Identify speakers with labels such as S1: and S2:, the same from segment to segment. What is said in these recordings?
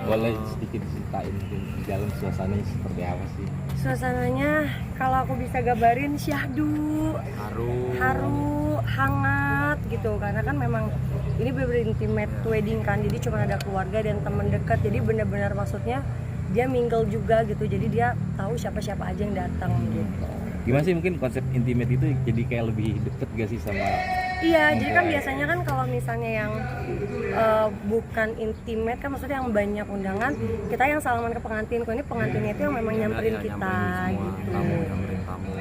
S1: Boleh sedikit ceritain mungkin di dalam suasananya seperti apa sih?
S2: Suasananya kalau aku bisa gambarin syahdu, haru, hangat gitu. Karena kan memang ini bener-bener intimate wedding kan, jadi cuma ada keluarga dan teman dekat. Jadi benar-benar maksudnya dia mingle juga gitu. Jadi dia tahu siapa-siapa aja yang datang gitu.
S1: Gimana sih mungkin konsep intimate itu jadi kayak lebih deket gak sih sama?
S2: Iya, jadi kan biasanya kan kalau misalnya yang bukan intimate kan maksudnya yang banyak undangan, kita yang salaman ke pengantin. Kalau ini pengantinnya itu yang memang nyamperin kita gitu.
S3: Nyamperin tamu.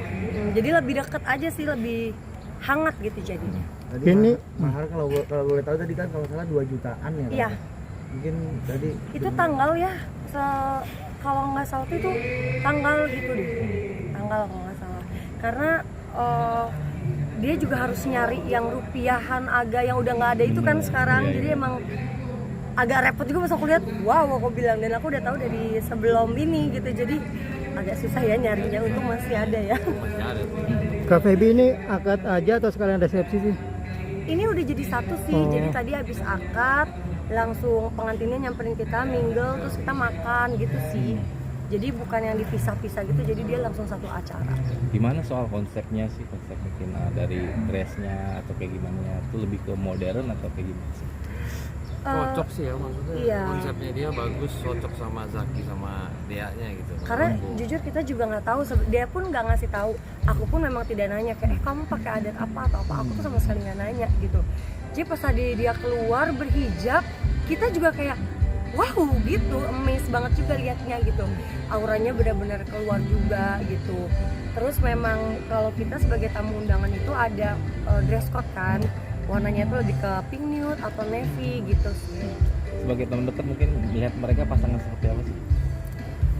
S2: Jadi lebih deket aja sih, lebih hangat gitu jadinya.
S4: Tadi
S5: Ini
S4: mahar kalau boleh tahu tadi kan kalau salah 2 jutaan ya.
S2: Iya.
S4: Mungkin tadi
S2: Itu tanggal ya, kalau nggak salah itu tanggal gitu deh, tanggal kalau nggak salah. Karena dia juga harus nyari yang rupiahan agak yang udah nggak ada itu kan sekarang. Jadi emang agak repot juga pas aku lihat. Wow, aku bilang, dan aku udah tahu dari sebelum ini gitu. Jadi agak susah ya nyarinya, untuk masih ada ya.
S3: Masih ada sih.
S5: Kak Feby ini akad aja atau sekalian resepsi sih?
S2: Ini udah jadi satu sih. Jadi tadi habis akad langsung pengantinnya nyamperin kita, mingle, terus kita makan gitu sih. Jadi bukan yang dipisah-pisah gitu, jadi dia langsung satu acara.
S1: Gimana soal konsepnya sih? Konsep mungkin dari dressnya atau kayak gimana? Itu lebih ke modern atau kayak gimana sih?
S3: Cocok sih ya maksudnya.
S2: Iya.
S3: Konsepnya dia bagus, cocok sama Zaki sama Dea-nya gitu.
S2: Karena
S3: Menurutku.
S2: jujur kita juga nggak tahu, dia pun nggak ngasih tahu. Aku pun memang tidak nanya kayak kamu pakai adat apa atau apa. Aku tuh sama sekali nggak nanya gitu. Jadi pas tadi dia keluar berhijab, kita juga kayak wow gitu, amazed banget juga liatnya gitu. Auranya benar-benar keluar juga gitu. Terus memang kalau kita sebagai tamu undangan itu ada dress code kan, warnanya itu lebih ke pink nude atau navy gitu sih.
S1: Sebagai teman dekat mungkin melihat mereka pasangan seperti apa sih?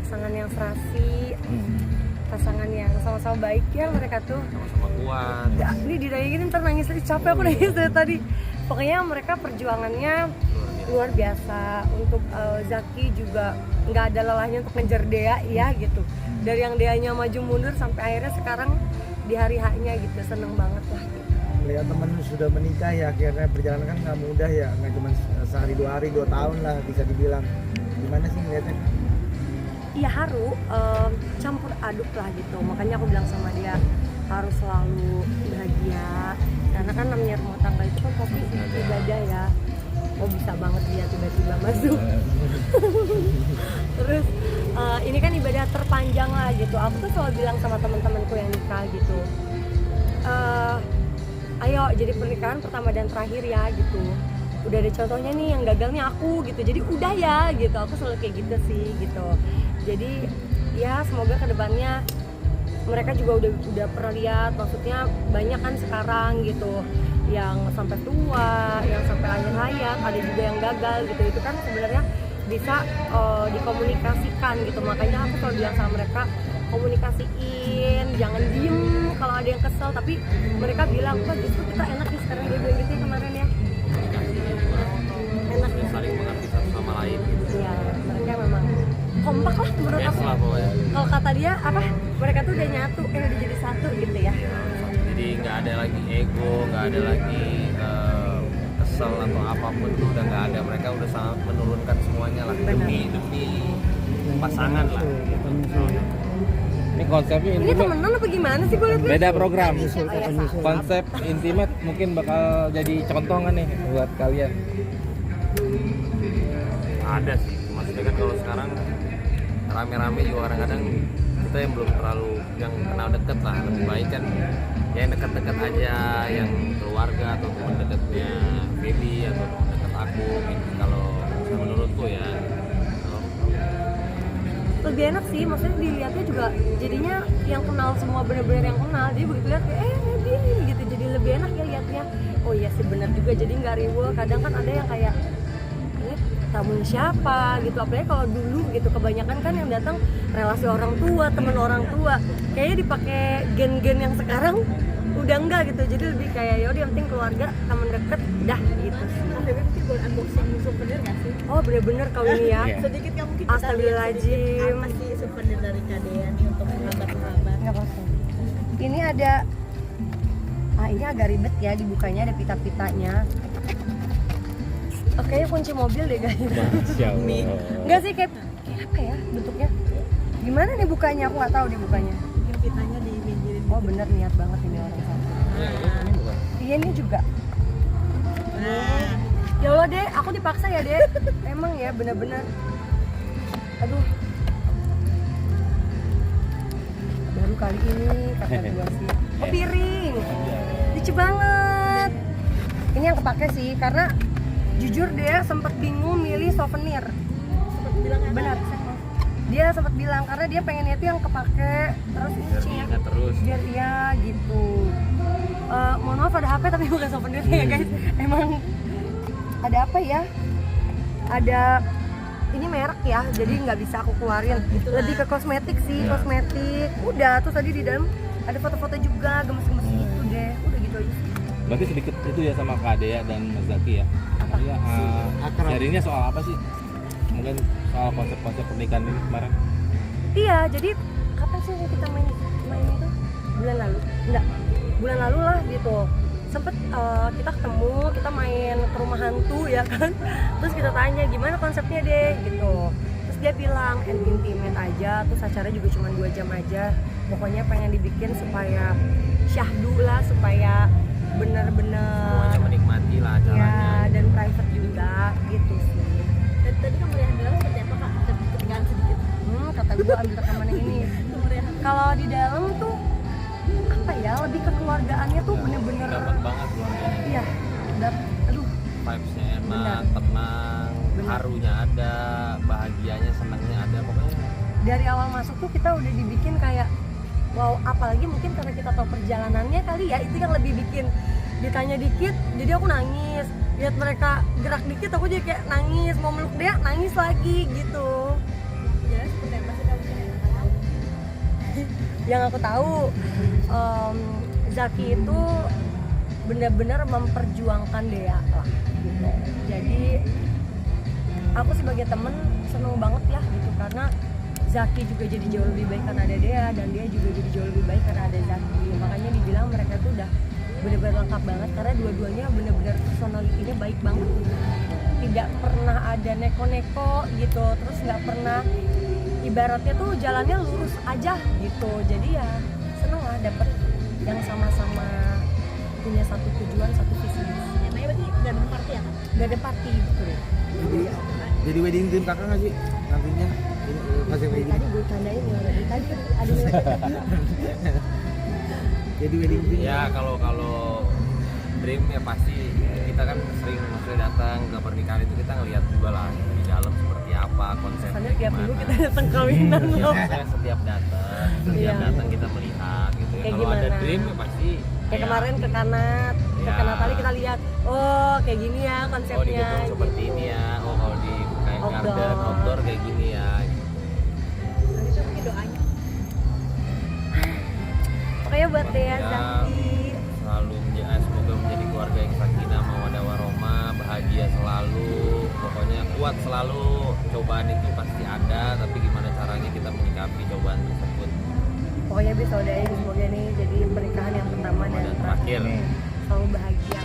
S2: Pasangan yang serasi, pasangan yang sama-sama baik ya mereka tuh.
S3: Sama-sama kuat.
S2: Ya, ini dirayangin ntar nangis lagi, capek aku nangis dari tadi. Pokoknya mereka perjuangannya luar biasa. Untuk Zaki juga nggak ada lelahnya untuk ngejar Dea ya gitu. Dari yang Deanya maju mundur sampai akhirnya sekarang di hari H-nya gitu, seneng banget lah gitu.
S4: melihat temen sudah menikah ya, akhirnya perjalanan kan nggak mudah ya, nggak cuma sehari 2 hari 2 tahun lah bisa dibilang. Gimana sih ngeliatnya?
S2: Iya haru, campur aduk lah gitu. Makanya aku bilang sama dia harus selalu bahagia. Karena kan namanya rumah tangga itu kan pasti ibadah ya. Oh bisa banget dia tiba-tiba masuk. Terus ini kan ibadah terpanjang lah gitu. Aku tuh selalu bilang sama teman-temanku yang nikah gitu. Ayo jadi pernikahan pertama dan terakhir ya gitu. Udah ada contohnya nih, yang gagalnya aku gitu. Jadi udah ya gitu. Aku selalu kayak gitu sih gitu. Jadi ya semoga kedepannya mereka juga udah pernah lihat, maksudnya banyak kan sekarang gitu yang sampai tua, yang sampai akhir hayat, ada juga yang gagal gitu. Itu kan sebenarnya bisa dikomunikasikan gitu. Makanya aku selalu bilang sama mereka, komunikasiin, jangan diem kalau ada yang kesel. Tapi mereka bilang, wah justru kita enak nih sekarang, dia bilang gitu ya kemarin ya. Enak nih.
S3: Saling mengerti satu sama lain gitu.
S2: Iya, mereka memang kompak lah menurut
S3: Yes
S2: aku.
S3: lah pokoknya.
S2: Kalau kata dia apa? Mereka tuh udah nyatu, udah jadi satu gitu ya.
S3: Jadi nggak ada lagi ego, nggak ada lagi kesel atau apapun tuh udah nggak ada. Mereka udah sangat menurunkan semuanya lah demi pasangan lah. Gitu.
S1: Ini konsepnya
S2: Ini
S1: intimate.
S2: temenan apa gimana sih gue liat?
S1: Beda program.
S2: Oh, iya, salah.
S1: Konsep intimate mungkin bakal jadi contohan nih buat kalian.
S3: Ada sih, maksudnya kan kalau sekarang rame-rame juga kadang-kadang kita yang belum terlalu yang kenal deket lah, lebih baik kan ya yang dekat-dekat aja, yang keluarga atau teman dekatnya Baby atau teman dekat aku gitu. Kalau menurutku ya
S2: Lebih enak sih, maksudnya dilihatnya juga jadinya yang kenal semua, bener-bener yang kenal. Jadi begitu lihat kayak dia gitu, jadi lebih enak ya lihatnya. Oh iya sih benar juga, jadi nggak riweh. Kadang kan ada yang kayak ini tamunya siapa gitu, apalagi kalau dulu gitu kebanyakan kan yang datang relasi orang tua, teman orang tua. Kayaknya dipakai gen-gen yang sekarang udah enggak gitu, jadi lebih kayak yaudah yang penting keluarga, teman deket, dah gitu sih.
S6: Mungkin buat unboxing souvenir nggak sih?
S2: Oh bener-bener kalau ini ya.
S1: Iya.
S6: Sedikit kan mungkin kita lihat
S2: Astagfirullahaladzim.
S6: sedikit apa sih souvenir dari Kadea nih untuk sahabat-sahabat.
S2: Nggak apa-apa. Ini ada, ini agak ribet ya dibukanya, ada pita-pitanya. Kayaknya kunci mobil deh guys.
S1: Masya Allah.
S2: Enggak sih, kayak apa ya bentuknya? Gimana nih bukanya? Aku nggak tahu deh bukanya.
S6: Mungkin kitanya diminggirin.
S2: Oh bener, niat banget ini orang satu.
S1: Ini bukan.
S2: Iya ini juga.
S6: Nah,
S2: Ya Allah deh, aku dipaksa ya deh. Emang ya bener-bener. Aduh. Baru kali ini kata gua sih. Oh piring. Lucu banget. Ini yang kepake sih karena jujur dia sempat bingung milih souvenir.
S6: sempat bilang apa?
S2: Benar. Dia sempat bilang karena dia pengennya itu yang kepake terus ini
S3: Biar
S2: Cing,
S3: diingat terus.
S2: biar iya gitu. Mohon maaf ada HP tapi bukan souvenirnya ya guys. Emang ada apa ya? Ada ini merek ya, jadi nggak bisa aku keluarin. Lebih ke kosmetik sih,
S1: Ya.
S2: kosmetik. Udah, terus tadi di dalam ada foto-foto juga, gemes-gemes gitu deh. Udah gitu aja sih.
S1: Berarti sedikit itu ya sama Kak Dea dan Mas Zaki ya. Maksudnya
S4: Akrab.
S1: sharingnya soal apa sih? Mungkin soal konsep-konsep pernikahan ini kemarin.
S2: Iya, jadi kapan sih kita main itu? Bulan lalu? Enggak, bulan lalu lah gitu. Sempet kita ketemu, kita main ke rumah hantu ya kan. Terus kita tanya gimana konsepnya deh gitu. Terus dia bilang intimate aja, terus acara juga cuma 2 jam aja. Pokoknya pengen dibikin supaya syahdu lah, supaya bener-bener
S3: Semuanya menikmati lah acaranya.
S2: ya, dan private juga gitu sih.
S6: Dan tadi kemeriahan dalam seperti apa kak? Ketinggalan sedikit.
S2: Kata gue ambil rekaman yang ini.
S6: Kemeriahan.
S2: Kalau di dalam tuh apa ya, lebih kekeluargaannya tuh bener-bener
S3: Dapat banget keluarganya.
S2: iya, aduh
S3: Vibes-nya enak,
S2: Benar.
S3: tenang,
S2: Benar.
S3: harunya ada, bahagianya, senangnya ada pokoknya.
S2: dari awal masuk tuh kita udah dibikin kayak wow, apalagi mungkin karena kita tahu perjalanannya kali ya, itu yang lebih bikin. Ditanya dikit jadi aku nangis, lihat mereka gerak dikit aku jadi kayak nangis, mau meluk dia nangis lagi gitu.
S6: Jalan seperti apa sih kamu yang nggak tahu?
S2: Yang aku tahu Zaki itu benar-benar memperjuangkan Dea lah gitu. Jadi aku sebagai temen seneng banget ya gitu, karena Zaki juga jadi jauh lebih baik karena ada Dea, dan dia juga jadi jauh lebih baik karena ada Zaki. Makanya dibilang mereka tuh udah benar-benar lengkap banget karena dua-duanya benar-benar personality-nya baik banget. Tidak pernah ada neko-neko gitu, terus nggak pernah, ibaratnya tuh jalannya lurus aja gitu. Jadi ya seneng lah dapet yang sama-sama punya satu tujuan, satu visi.
S6: Namanya berarti garden party ya kak?
S2: Gak ada party betul.
S4: Jadi wedding dream kakak nggak sih nantinya? Ini pas yang wedding.
S2: Tadi gue tandain ya, dari tadi ada
S4: Jadi wedding dream.
S3: Ya kalau dream ya pasti kita kan sering maksudnya datang ke pernikahan itu kita ngelihat juga lah di dalam seperti apa konsepnya
S2: Soalnya tiap minggu
S3: gimana.
S2: kita datang kawinan
S3: Ya,
S2: loh.
S3: maksudnya setiap datang kita melihat gitu ya.
S2: Kayak
S3: Kalau ada
S2: gimana?
S3: dream ya pasti
S2: Kayak
S3: ya,
S2: kemarin ke Kanat, ke
S3: Ya.
S2: Kanat kali kita lihat, oh kayak gini ya
S3: oh di
S2: konsepnya.
S3: gedung seperti ini ya, oh kalau di kayak
S2: Outdoor.
S3: garden outdoor kayak gini ya.
S6: Nanti coba mungkin doanya.
S2: Pokoknya buat Dea,
S3: Ya,
S2: Zaki.
S3: selalu semoga menjadi keluarga yang sakinah mawaddah warahmah, bahagia selalu, pokoknya kuat selalu. Cobaan itu pasti ada, tapi gimana caranya kita menyikapi cobaan tersebut.
S2: Pokoknya bisa doain semoga nih jadi pernikahan yang pertama dan
S3: Dan terakhir
S2: selalu bahagia.